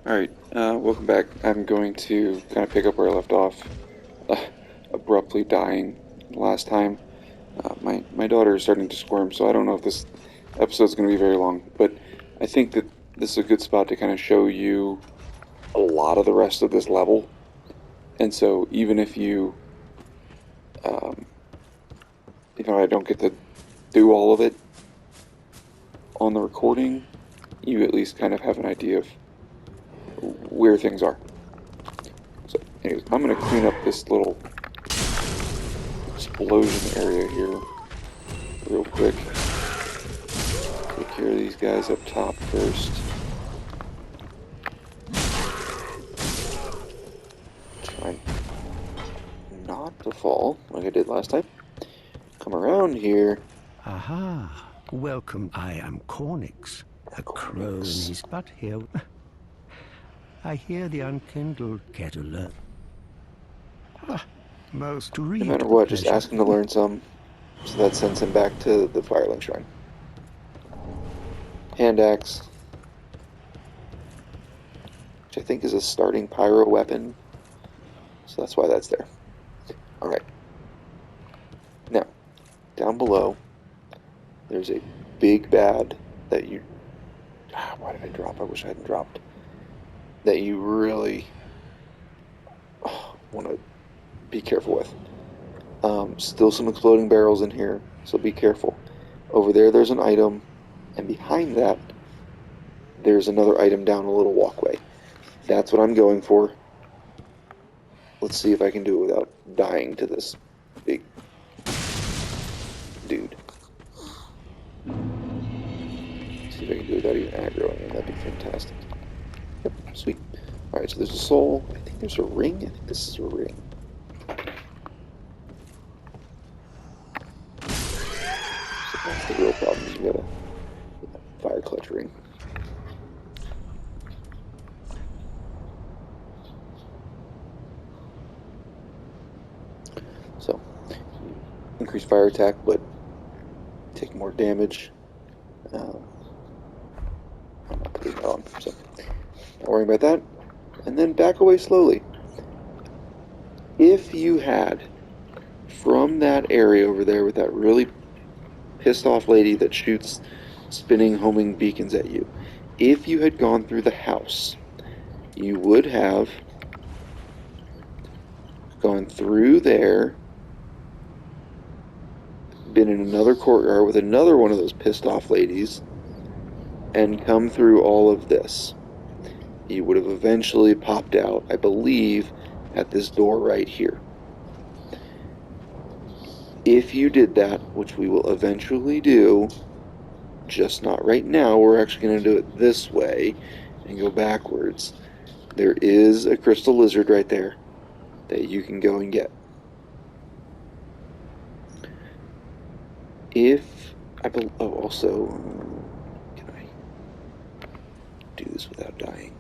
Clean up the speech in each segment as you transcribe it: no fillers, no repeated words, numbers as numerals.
Alright, welcome back. I'm going to kind of pick up where I left off, uh, abruptly dying last time. My daughter is starting to squirm, so I don't know if this episode's going to be very long, but I think that this is a good spot to kind of show you a lot of the rest of this level. And so even um, if I don't get to do all of it on the recording, you at least kind of have an idea of where things are. So, anyways, I'm going to clean up this little explosion area here real quick. Take care of these guys up top first. Try not to fall like I did last time. Come around here. Aha! Welcome. I am Cornix. A crone is but here. I hear the unkindled care to learn. Most read. No matter what, just ask him to learn some, so that sends him back to the Firelink Shrine. Hand axe, which I think is a starting pyro weapon, so that's why that's there. Alright. Now, down below, there's a big bad that you... why did I drop? I wish I hadn't dropped. That you really want to be careful with. Still some exploding barrels in here, so be careful. Over there's an item, and behind that, there's another item down a little walkway. That's what I'm going for. Let's see if I can do it without dying to this big dude. See if I can do it without even aggroing him. That'd be fantastic. Yep, sweet. Alright, so there's a soul. I think there's a ring. I think this is a ring. So that's the real problem, is you gotta get that fire clutch ring. So, increase fire attack, but take more damage. I'm not putting that on, so not worrying about that. And then back away slowly. If you had, from that area over there with that really pissed off lady that shoots spinning homing beacons at you, if you had gone through the house, you would have gone through there, been in another courtyard with another one of those pissed off ladies, and come through all of this. You would have eventually popped out, I believe, at this door right here. If you did that, which we will eventually do, just not right now, we're actually going to do it this way and go backwards. There is a crystal lizard right there that you can go and get. Also, can I do this without dying?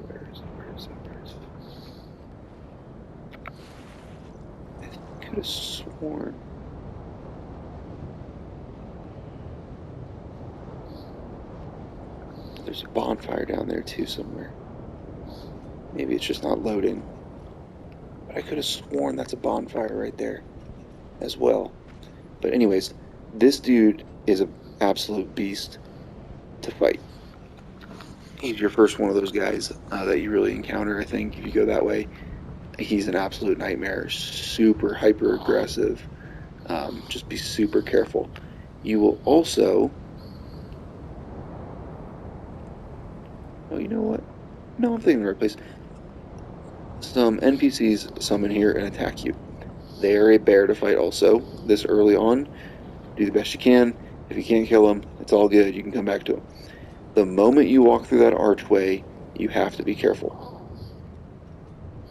Where is it? I could have sworn. There's a bonfire down there too somewhere. Maybe it's just not loading. But I could have sworn that's a bonfire right there as well. But anyways, this dude is an absolute beast to fight. He's your first one of those guys that you really encounter, I think, if you go that way. He's an absolute nightmare. Super hyper aggressive. Just be super careful. You will also... Oh, you know what? No, I'm thinking the right place. Some NPCs summon here and attack you. They are a bear to fight also, this early on. Do the best you can. If you can't kill them, it's all good. You can come back to them. The moment you walk through that archway, you have to be careful.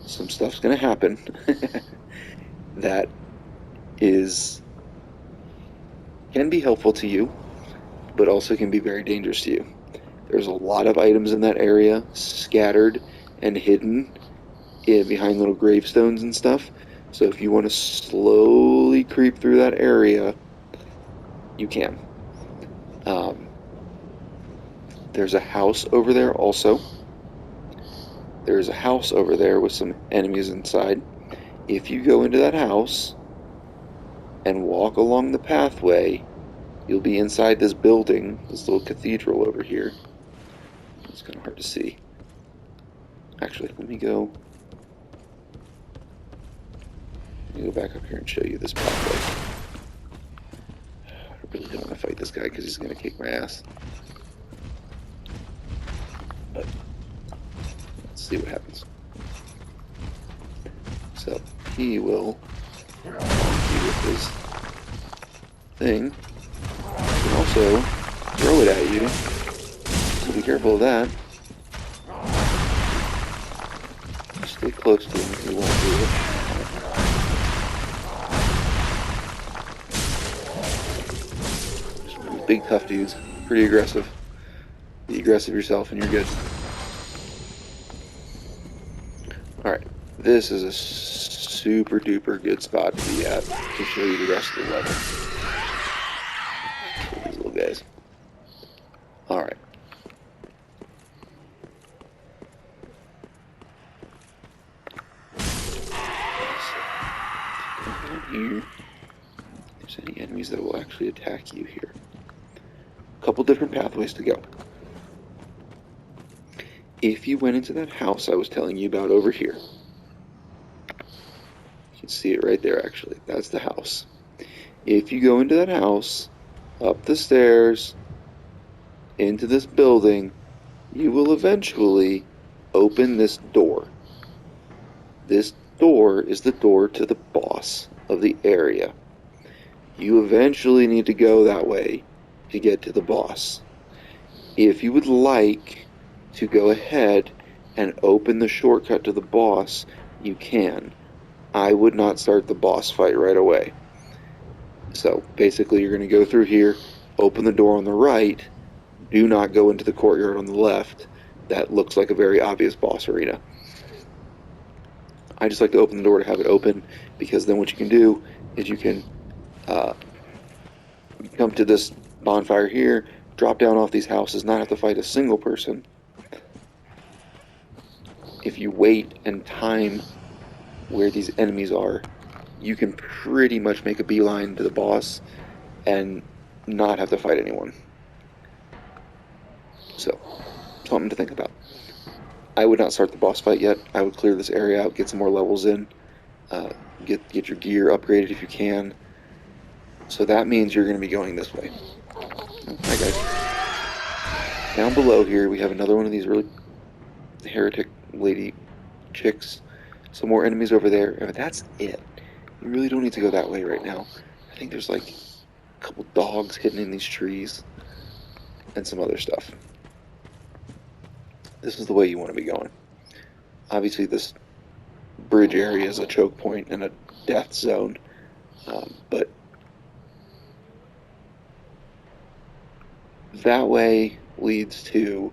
Some stuff's going to happen that can be helpful to you, but also can be very dangerous to you. There's a lot of items in that area, scattered and hidden behind little gravestones and stuff. So if you want to slowly slowly creep through that area, you can. There's a house over there also. There's a house over there with some enemies inside. If you go into that house and walk along the pathway, you'll be inside this building, this little cathedral over here. It's kind of hard to see. Actually, let me go back up here and show you this pathway. I really don't want to fight this guy because he's going to kick my ass. But let's see what happens. So he will with his thing. He can also throw it at you. So be careful of that. Stay close to him if you won't do it. Big tough dudes, pretty aggressive. Be aggressive yourself and you're good. Alright, this is a super duper good spot to be at to show you the rest of the level. These little guys. Alright. Come down here. If there's any enemies that will actually attack you here. Couple different pathways to go. If you went into that house I was telling you about over here, you can see it right there actually. That's the house. If you go into that house, up the stairs, into this building, you will eventually open this door. This door is the door to the boss of the area. You eventually need to go that way to get to the boss. If you would like to go ahead and open the shortcut to the boss, you can. I would not start the boss fight right away. So basically you're going to go through here, open the door on the right, do not go into the courtyard on the left. That looks like a very obvious boss arena. I just like to open the door to have it open, because then what you can do is you can come to this bonfire here, drop down off these houses, not have to fight a single person. If you wait and time where these enemies are, you can pretty much make a beeline to the boss and not have to fight anyone. So, something to think about. I would not start the boss fight yet. I would clear this area out, get some more levels in, get your gear upgraded if you can. So that means you're going to be going this way. Hi guys. Down below here we have another one of these really heretic lady chicks. Some more enemies over there, and that's it. You really don't need to go that way right now. I think there's like a couple dogs hidden in these trees and some other stuff. This is the way you want to be going. Obviously this bridge area is a choke point and a death zone, but that way leads to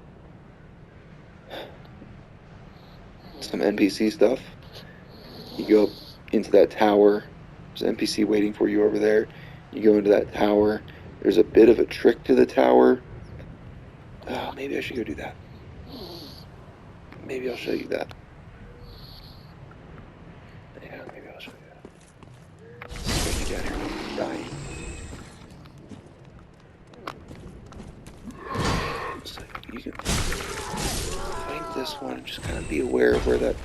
some NPC stuff. You go up into that tower, there's an NPC waiting for you over there. You go into that tower, there's a bit of a trick to the tower. Oh, maybe I should go do that. Maybe I'll show you that. Yeah, maybe I'll show you that. Let's get down here and die. So you can fight this one and just kind of be aware of where that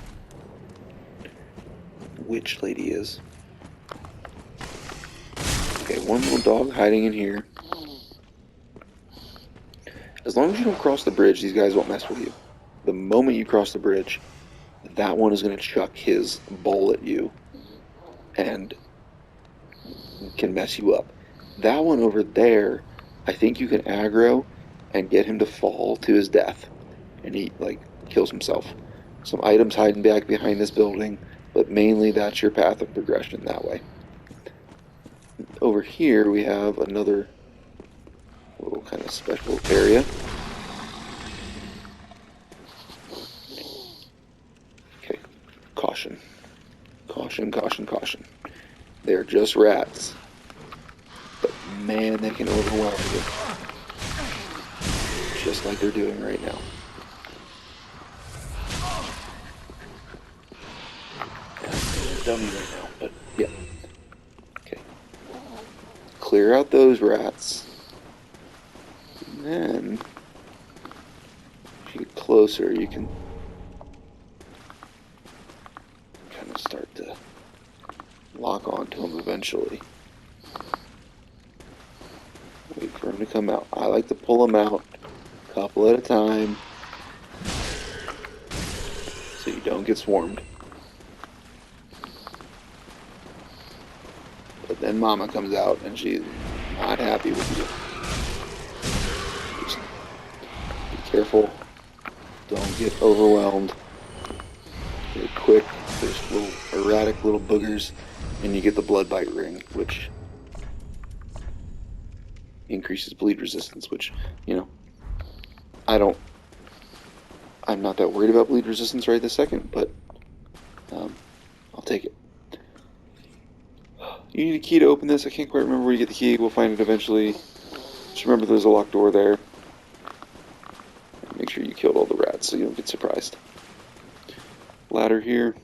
witch lady is. Okay, one little dog hiding in here. As long as you don't cross the bridge, these guys won't mess with you. The moment you cross the bridge, that one is going to chuck his bowl at you and can mess you up. That one over there, I think you can aggro and get him to fall to his death, and he like kills himself. Some items hiding back behind this building, but mainly that's your path of progression that way. Over here we have another little kind of special area. Okay, caution. Caution, caution, caution. There just rats. But man, they can overwhelm you. Just like they're doing right now. Yeah, I'm a dummy right now, but yeah. Okay. Clear out those rats. And then, if you get closer, you can kind of start to lock onto them eventually. Wait for them to come out. I like to pull them out a couple at a time so you don't get swarmed. But then Mama comes out and she's not happy with you. Just be careful. Don't get overwhelmed. Very quick. There's little erratic little boogers, and you get the blood bite ring, which increases bleed resistance, which, you know, I'm not that worried about bleed resistance right this second, but I'll take it. You need a key to open this. I can't quite remember where you get the key. We'll find it eventually. Just remember there's a locked door there. Make sure you killed all the rats so you don't get surprised. Ladder here.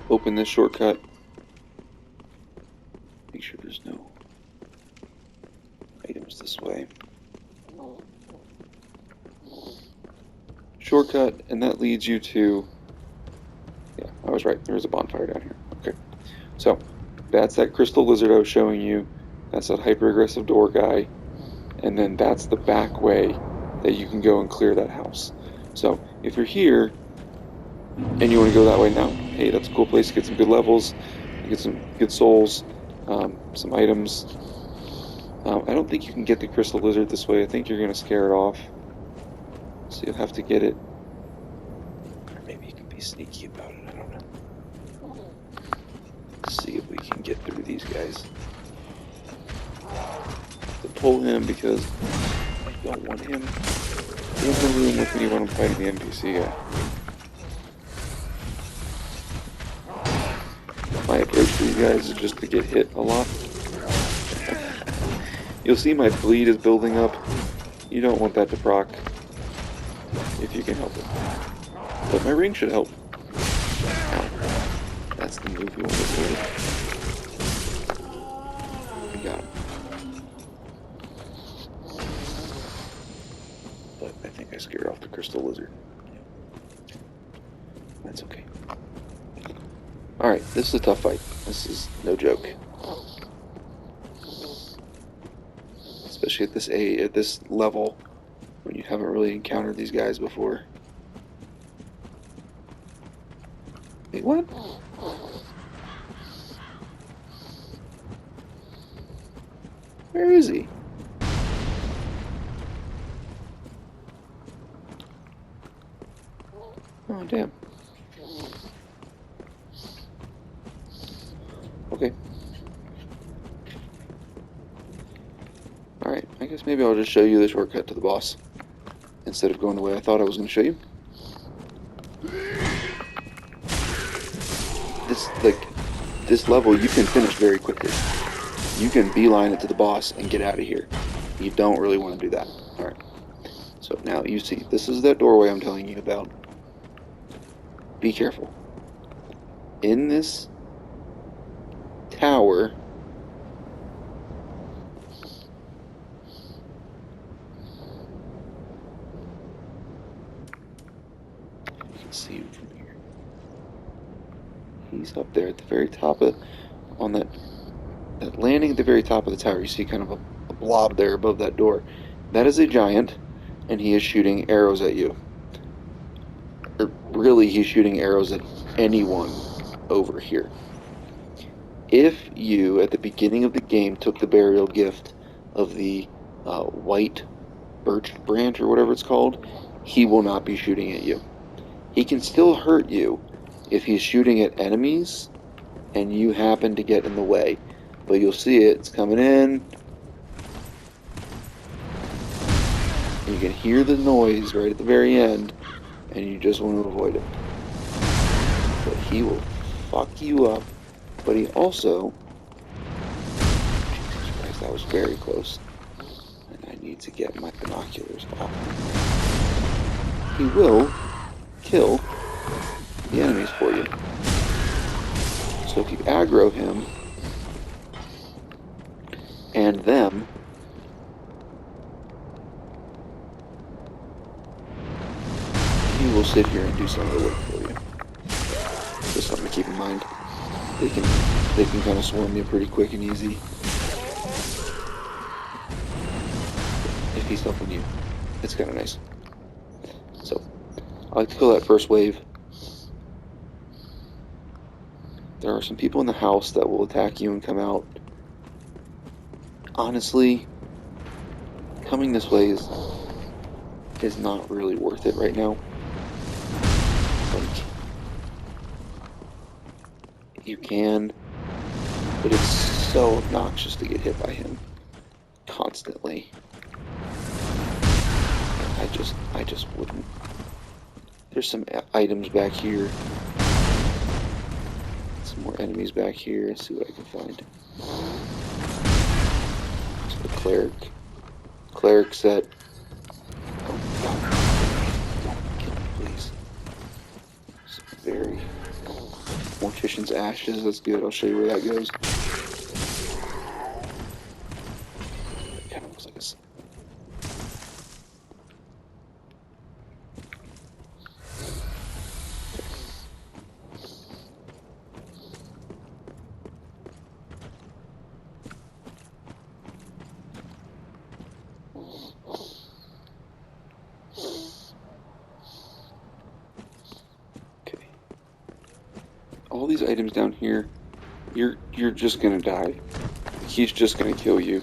Open this shortcut. Make sure there's no items this way. Shortcut, and that leads you to... Yeah, I was right. There is a bonfire down here. Okay. So, that's that crystal lizard I was showing you. That's that hyper-aggressive door guy. And then that's the back way that you can go and clear that house. So, if you're here, and you want to go that way now, hey, that's a cool place to get some good levels, get some good souls, some items. I don't think you can get the crystal lizard this way. I think you're going to scare it off. So you'll have to get it. Or maybe you can be sneaky about it. I don't know. Let's see if we can get through these guys. To pull him because I don't want him in the room with me when I'm fighting the NPC guy. My approach to you guys is just to get hit a lot. You'll see my bleed is building up. You don't want that to proc if you can help it. But my ring should help. Ow. That's the move we want to do. We got him. But I think I scared off the crystal lizard. That's okay. Alright, this is a tough fight. This is no joke. Especially at this level, when you haven't really encountered these guys before. Wait, what? Where is he? Oh, damn. Okay. Alright, I guess maybe I'll just show you the shortcut to the boss instead of going the way I thought I was going to show you. This level you can finish very quickly. You can beeline it to the boss and get out of here. You don't really want to do that. Alright. So now you see, this is that doorway I'm telling you about. Be careful. In this tower, you can see him from here. He's up there at the very top of, on that landing at the very top of the tower. You see kind of a blob there above that door. That is a giant, and he is shooting arrows at you. Or really, he's shooting arrows at anyone over here. If you, at the beginning of the game, took the burial gift of the white birch branch or whatever it's called, he will not be shooting at you. He can still hurt you if he's shooting at enemies and you happen to get in the way. But you'll see it's coming in. And you can hear the noise right at the very end and you just want to avoid it. But he will fuck you up. But he also... Jesus Christ, that was very close. And I need to get my binoculars off. He will kill the enemies for you. So if you aggro him and them, he will sit here and do some of the work for you. Just something to keep in mind. They can kind of swarm you pretty quick and easy if he's helping you. It's kind of nice. So I like to kill that first wave. There are some people in the house that will attack you and come out. Honestly, coming this way is not really worth it right now. Like, you can, but it's so obnoxious to get hit by him constantly. I just wouldn't. There's some items back here. Some more enemies back here. Let's see what I can find. So the cleric set. Oh God! Don't kill me, please. Some very mortician's ashes. That's good. I'll show you where that goes. It kind of looks like a... All these items down here, you're just gonna die. He's just gonna kill you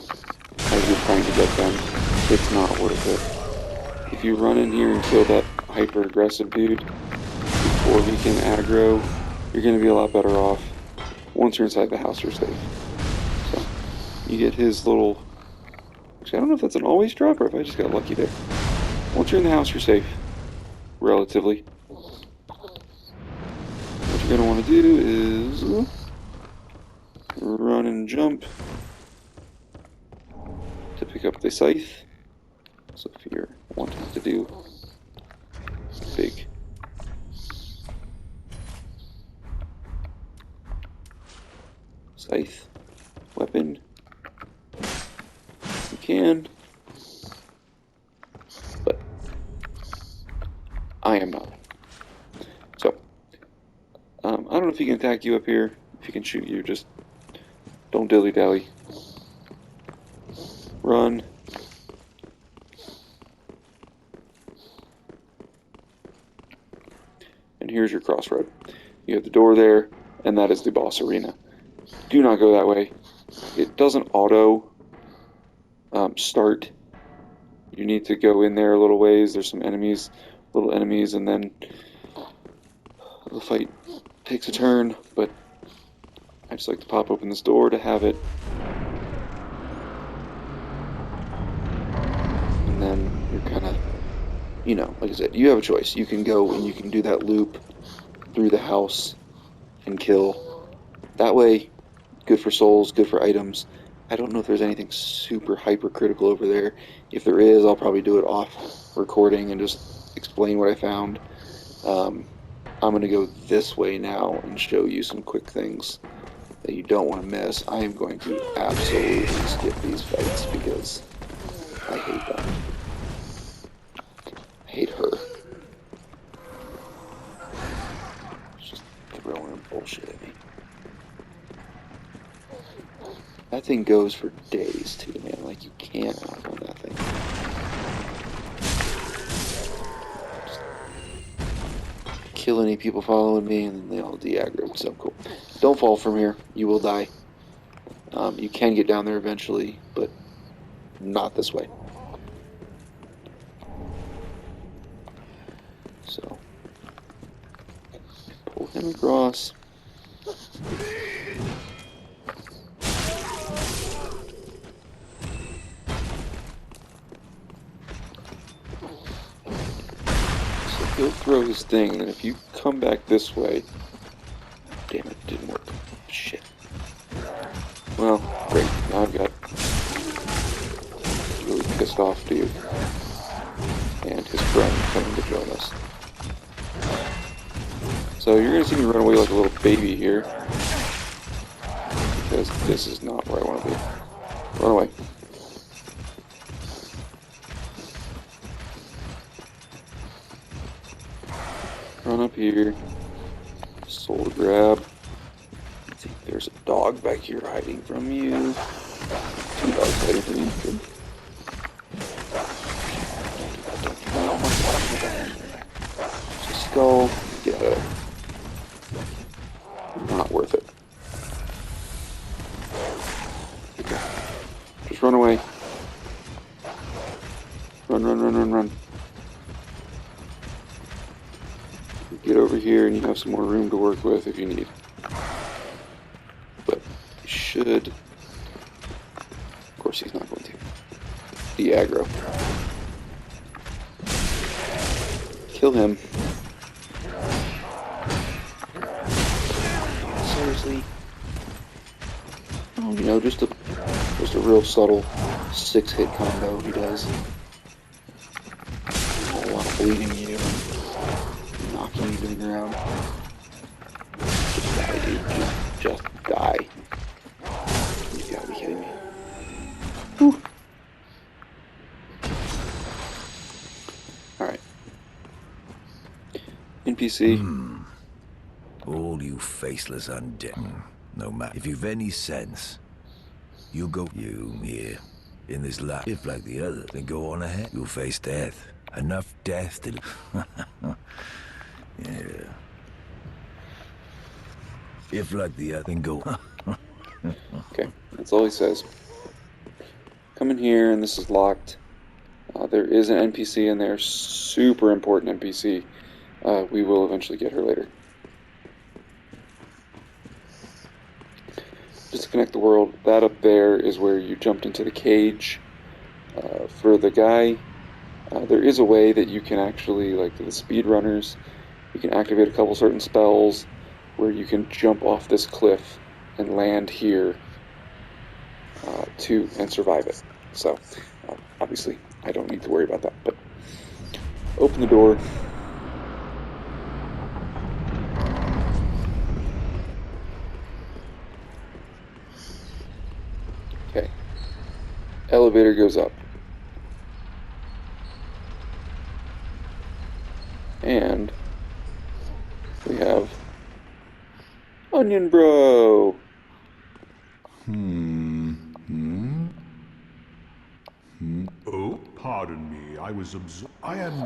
as you're trying to get them. It's not worth it. If you run in here and kill that hyper aggressive dude before he can aggro, you're gonna be a lot better off. Once you're inside the house, you're safe. So you get his little... Actually, I don't know if that's an always drop or if I just got lucky there. Once you're in the house, you're safe. Relatively. What you're going to want to do is run and jump to pick up the scythe. So if you're wanting to do big scythe weapon, you can, but I am not. So I don't know if he can attack you up here. If he can shoot you, just don't dilly-dally. Run. And here's your crossroad. You have the door there, and that is the boss arena. Do not go that way. It doesn't auto start. You need to go in there a little ways. There's some enemies, little enemies, and then the fight takes a turn, but I just like to pop open this door to have it. And then you're kind of, you know, like I said, you have a choice. You can go and you can do that loop through the house and kill. That way, good for souls, good for items. I don't know if there's anything super hypercritical over there. If there is, I'll probably do it off recording and just explain what I found. I'm going to go this way now and show you some quick things that you don't want to miss. I am going to absolutely skip these fights because I hate them. I hate her. She's just throwing her bullshit at me. That thing goes for days too, man. Like, you can't outrun that thing. Just kill any people following me, and then they all de-aggro. So cool. Don't fall from here. You will die. You can get down there eventually, but not this way. So, pull him across. he'll throw his thing, and then if you come back this way... Damn it, didn't work. Shit. Well, great. Now I've got really pissed off dude and his friend coming to join us. So you're going to see me run away like a little baby here, because this is not where I want to be. Run away. Run up here. Soul grab. I think there's a dog back here hiding from you. 2 dogs hiding from you. Good. Just go. Get out of there. Not worth it. Okay. Just run away. Run, run, run, run, run. Get over here and you have some more room to work with if you need. But you should... Of course he's not going to. Be aggro. Kill him. Seriously? Oh, you know, just a real subtle 6-hit combo he does. A lot of bleeding you. Knocking you to the ground. Just die, dude. Just die. You gotta be kidding me. Whew. Alright. NPC. All you faceless undead. No matter. If you've any sense, you go. You here. In this life. If like the other, then go on ahead. You'll face death. Enough death to... Yeah. If like the other, then go. Okay, that's all he says. Come in here, and this is locked. There is an NPC in there, super important NPC. We will eventually get her later. Just to connect the world, that up there is where you jumped into the cage. For the guy, there is a way that you can actually, like the speedrunners, you can activate a couple certain spells where you can jump off this cliff and land here and survive it. So, obviously, I don't need to worry about that. But open the door. Okay. Elevator goes up. And we have Onion Bro. Oh, pardon me. I am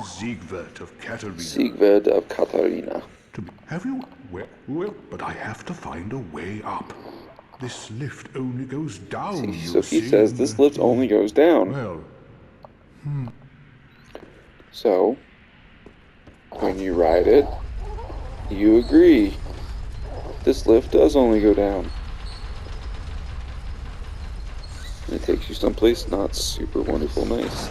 Siegward of Katarina. Siegward of Katarina. Have you? Well, but I have to find a way up. This lift only goes down. So he says this lift only goes down. Well. So, when you ride it, you agree. This lift does only go down. And it takes you someplace not super wonderful nice.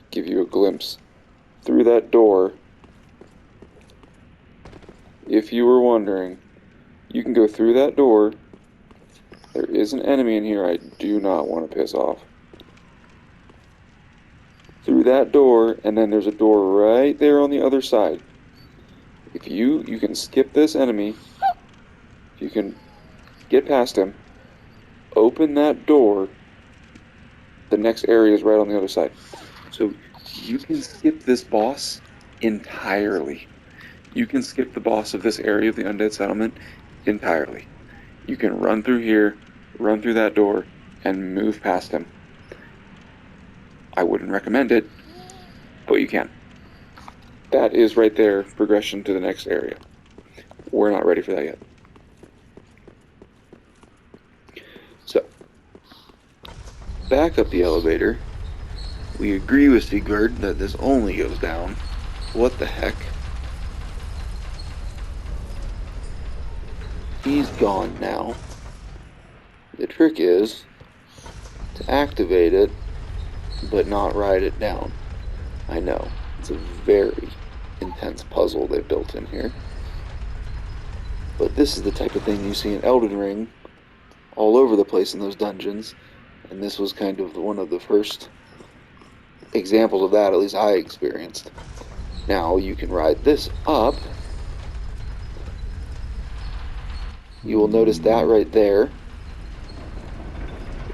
Give you a glimpse through that door. If you were wondering, you can go through that door. There is an enemy in here I do not want to piss off. Through that door, and then there's a door right there on the other side. If you can skip this enemy, if you can get past him, open that door, the next area is right on the other side. So you can skip this boss entirely. You can skip the boss of this area of the Undead Settlement entirely. You can run through here, run through that door, and move past him. I wouldn't recommend it, but you can. That is right there, progression to the next area. We're not ready for that yet. So, back up the elevator. We agree with Sigurd that this only goes down. What the heck? He's gone now. The trick is to activate it, but not ride it down. I know. It's a very intense puzzle they built in here. But this is the type of thing you see in Elden Ring all over the place in those dungeons. And this was kind of one of the first examples of that, at least I experienced. Now you can ride this up. You will notice that right there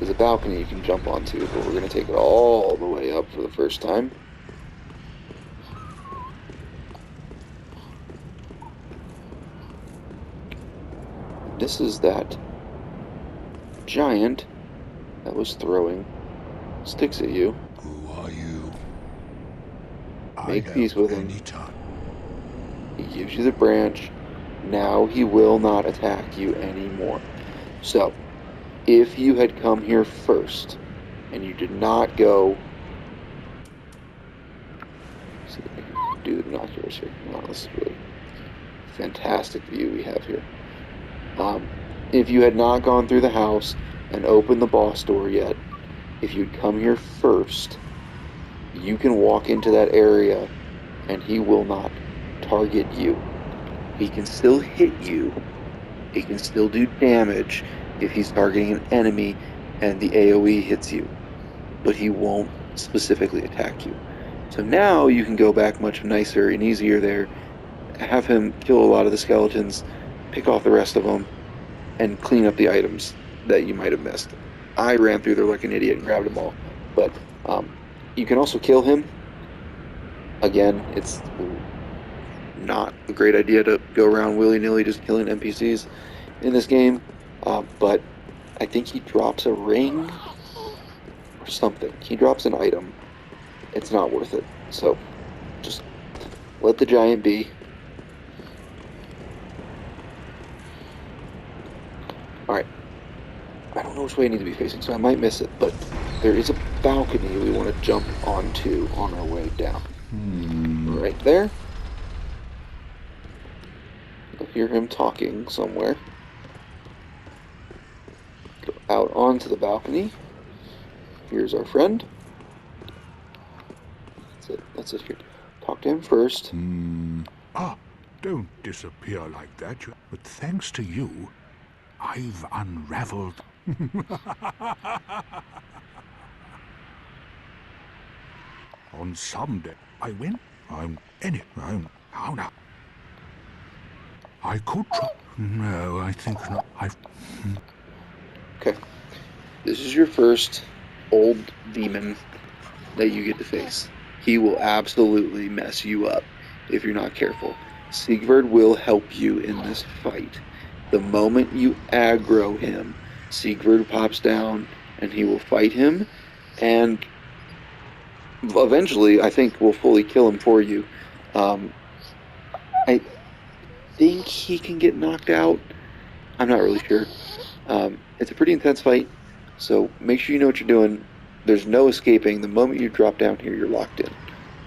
is a balcony you can jump onto, but we're going to take it all the way up for the first time. This is that giant that was throwing sticks at you. Who are you? Make peace with him. Anytime. He gives you the branch. Now he will not attack you anymore. So, if you had come here first, and you did not go... Let's see if I can do the binoculars here. Wow, this is really fantastic view we have here. If you had not gone through the house and opened the boss door yet, if you'd come here first, you can walk into that area and he will not target you. He can still hit you. He can still do damage if he's targeting an enemy and the AoE hits you. But he won't specifically attack you. So now you can go back much nicer and easier there, have him kill a lot of the skeletons, pick off the rest of them, and clean up the items that you might have missed. I ran through there like an idiot and grabbed them all. But you can also kill him. Again, it's not a great idea to go around willy-nilly just killing NPCs in this game. But I think he drops a ring or something. He drops an item. It's not worth it. So just let the giant be. Alright. I don't know which way I need to be facing, so I might miss it, but there is a balcony we want to jump onto on our way down. Right there. You'll hear him talking somewhere. Go out onto the balcony. Here's our friend. That's it. That's it here. Talk to him first. Ah, don't disappear like that. But thanks to you, I've unraveled. On some day, I went. How now? I could try. No, I think not. Okay. This is your first old demon that you get to face. He will absolutely mess you up if you're not careful. Siegfried will help you in this fight. The moment you aggro him, Siegfried pops down and he will fight him, and eventually I think will fully kill him for you. I think he can get knocked out. I'm not really sure. It's a pretty intense fight, so make sure you know what you're doing. There's no escaping. The moment you drop down here, you're locked in.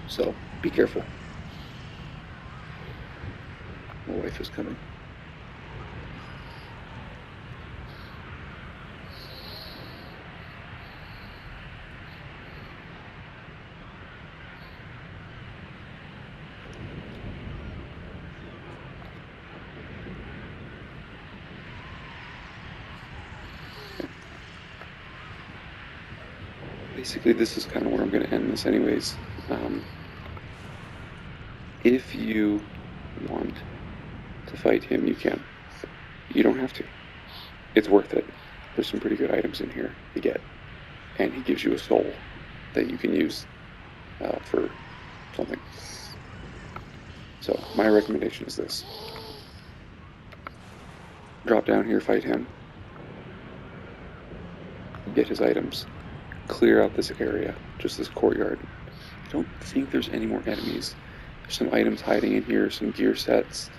So be careful. My wife is coming. Basically, this is kind of where I'm going to end this anyways. If you want to fight him, you can. You don't have to. It's worth it. There's some pretty good items in here to get. And he gives you a soul that you can use for something. So, my recommendation is this. Drop down here, fight him. Get his items. Clear out this area, just this courtyard. I don't think there's any more enemies. There's some items hiding in here, some gear sets.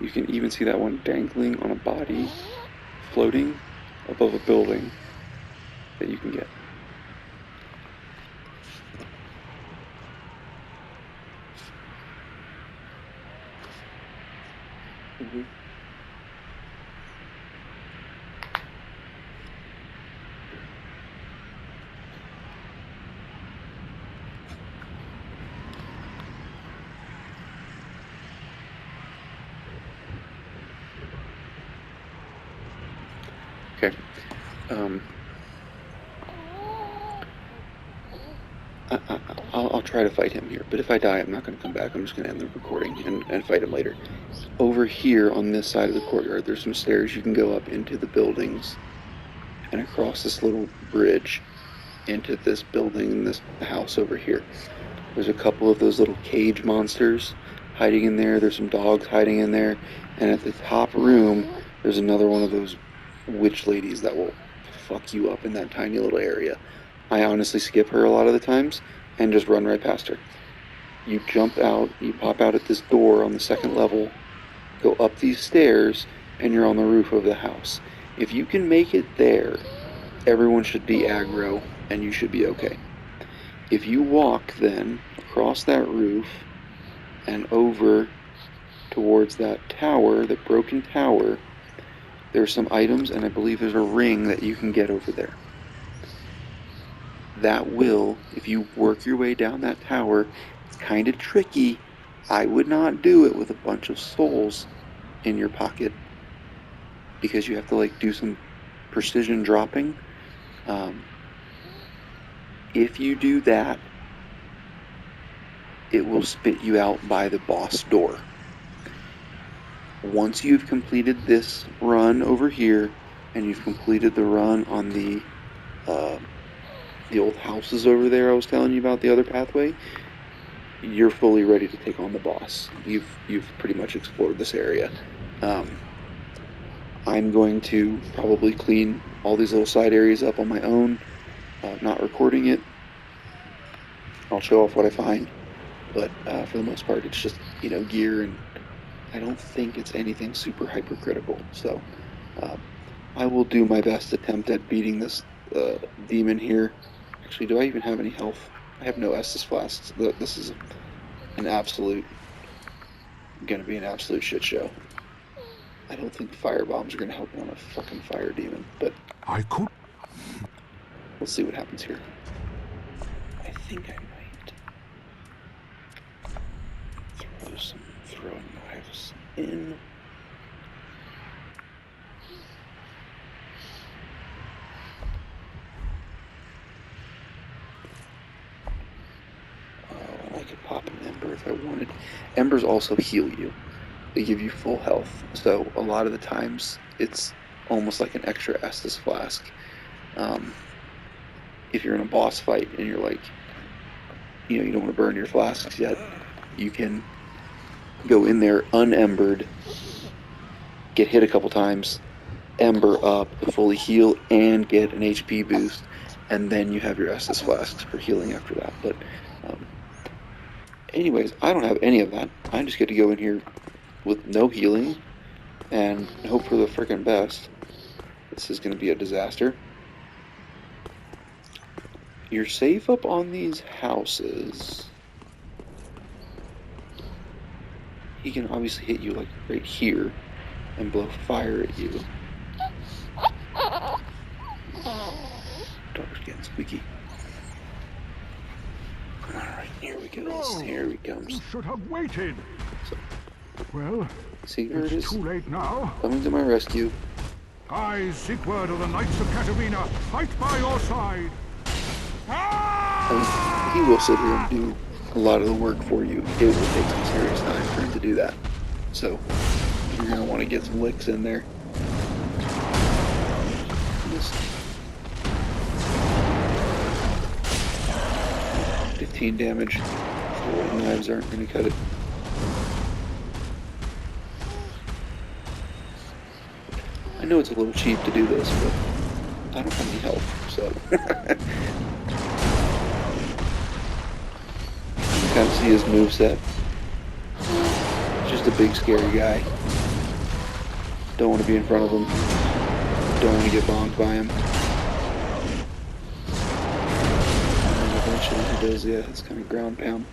You can even see that one dangling on a body, floating above a building that you can get. Okay. I'll try to fight him here, but if I die, I'm not going to come back. I'm just going to end the recording and fight him later. Over here on this side of the courtyard, there's some stairs you can go up into the buildings and across this little bridge into this building, this house over here. There's a couple of those little cage monsters hiding in there. There's some dogs hiding in there. And at the top room, there's another one of those witch ladies that will fuck you up in that tiny little area. I honestly skip her a lot of the times and just run right past her. You jump out, you pop out at this door on the second level, go up these stairs, and you're on the roof of the house. If you can make it there, everyone should be aggro, and you should be okay. If you walk then across that roof and over towards that tower, the broken tower, there's some items, and I believe there's a ring that you can get over there. That will, if you work your way down that tower, it's kind of tricky. I would not do it with a bunch of souls in your pocket because you have to like do some precision dropping. If you do that, it will spit you out by the boss door. Once you've completed this run over here, and you've completed the run on the old houses over there I was telling you about, the other pathway, you're fully ready to take on the boss. You've pretty much explored this area. I'm going to probably clean all these little side areas up on my own, not recording it. I'll show off what I find, but for the most part it's just, gear, and I don't think it's anything super hypercritical. So I will do my best attempt at beating this demon here. Actually, do I even have any health? I have no Estus flasks. This is gonna be an absolute shit show. I don't think fire bombs are gonna help on a fucking fire demon, but I could. We'll see what happens here. I think I might throw some throwing knives in. And I could pop an ember if I wanted. Embers also heal you. They give you full health, so a lot of the times it's almost like an extra Estus flask. If you're in a boss fight and you're like, you don't want to burn your flasks yet, you can go in there unembered, get hit a couple times, ember up to fully heal and get an HP boost, and then you have your Estus flasks for healing after that. But anyways, I don't have any of that. I just get to go in here with no healing and hope for the frickin' best. This is going to be a disaster. You're safe up on these houses. He can obviously hit you like right here and blow fire at you. Dog's getting squeaky. Alright, here we go. No, here he comes. You should have waited. So, well, see, there it it's is. too late now. Coming to my rescue. I, Sigurd of the Knights of Katarina, fight by your side. I mean, he will sit here and do a lot of the work for you. It will take some serious time for him to do that. So, you're going to want to get some licks in there. Just 15 damage. The knives aren't going to cut it. I know it's a little cheap to do this, but I don't have any health, so. You kind of see his moveset. Just a big, scary guy. Don't want to be in front of him. Don't want to get bonked by him. And eventually he does, yeah, it's kind of ground pound.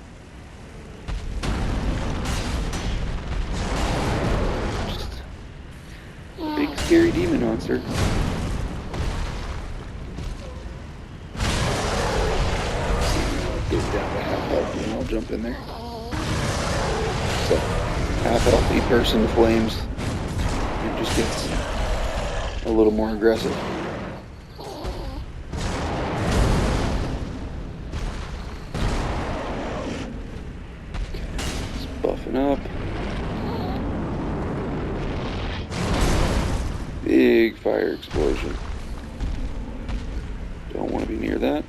Just a big, scary demon monster. Get down to half health and then I'll jump in there. So, half health, he bursts into flames. It just gets a little more aggressive. It's buffing up. Big fire explosion. Don't want to be near that.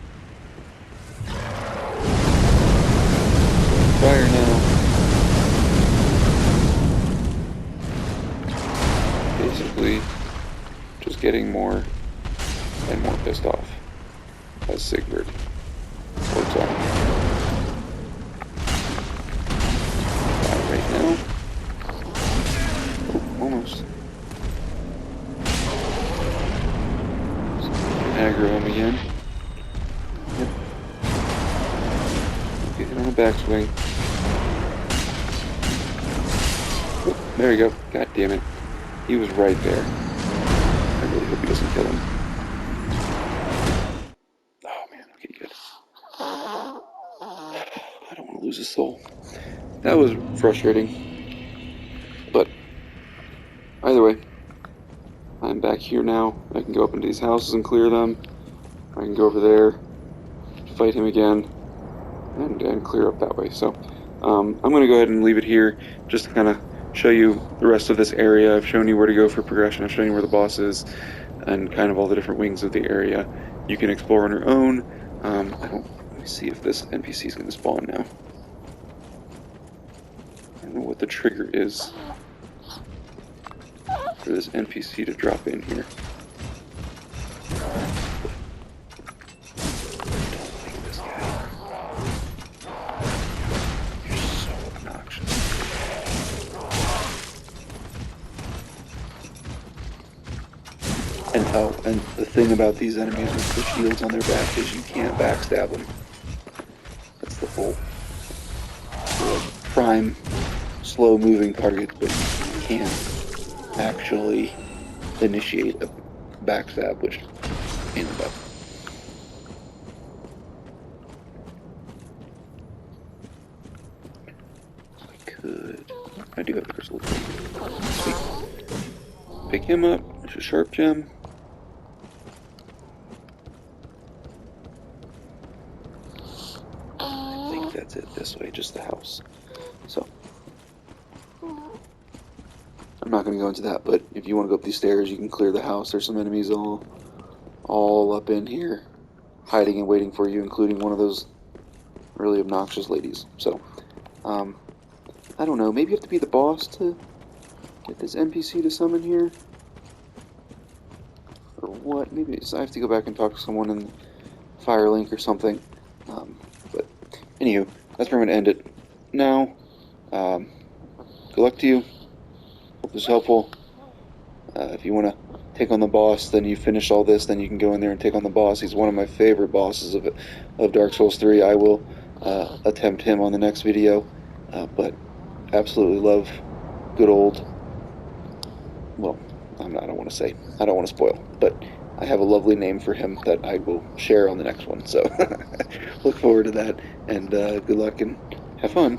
Fire now. Basically, just getting more and more pissed off as Sigurd works on. Right now. Oh, almost. Aggro him again. Yep. Get him on the backswing. Oh, there you go. God damn it. He was right there. I really hope he doesn't kill him. Oh man, okay, good. I don't want to lose a soul. That was frustrating. But either way, I'm back here now. I can go up into these houses and clear them. I can go over there, fight him again, and clear up that way. So I'm going to go ahead and leave it here just to kind of show you the rest of this area. I've shown you where to go for progression. I've shown you where the boss is and kind of all the different wings of the area. You can explore on your own. Let me see if this NPC is going to spawn now. I don't know what the trigger is for this NPC to drop in here. And the thing about these enemies with the shields on their back is you can't backstab them. That's the whole prime, slow-moving target, but you can't actually initiate a backstab, which ain't the butt. I do have the crystal. Sweet. Pick him up. It's a sharp gem. I think that's it this way, just the house. So, I'm not going to go into that, but if you want to go up these stairs, you can clear the house. There's some enemies all up in here, hiding and waiting for you, including one of those really obnoxious ladies. So, I don't know, maybe you have to be the boss to get this NPC to summon here? Or what? Maybe I have to go back and talk to someone in Firelink or something. But, anywho, that's where I'm going to end it now. Good luck to you. Hope this is helpful. If you want to take on the boss, then you finish all this, then you can go in there and take on the boss. He's one of my favorite bosses of Dark Souls 3. I will attempt him on the next video. But absolutely love good old, well, I don't want to say, I don't want to spoil, but I have a lovely name for him that I will share on the next one. So look forward to that, and good luck and have fun.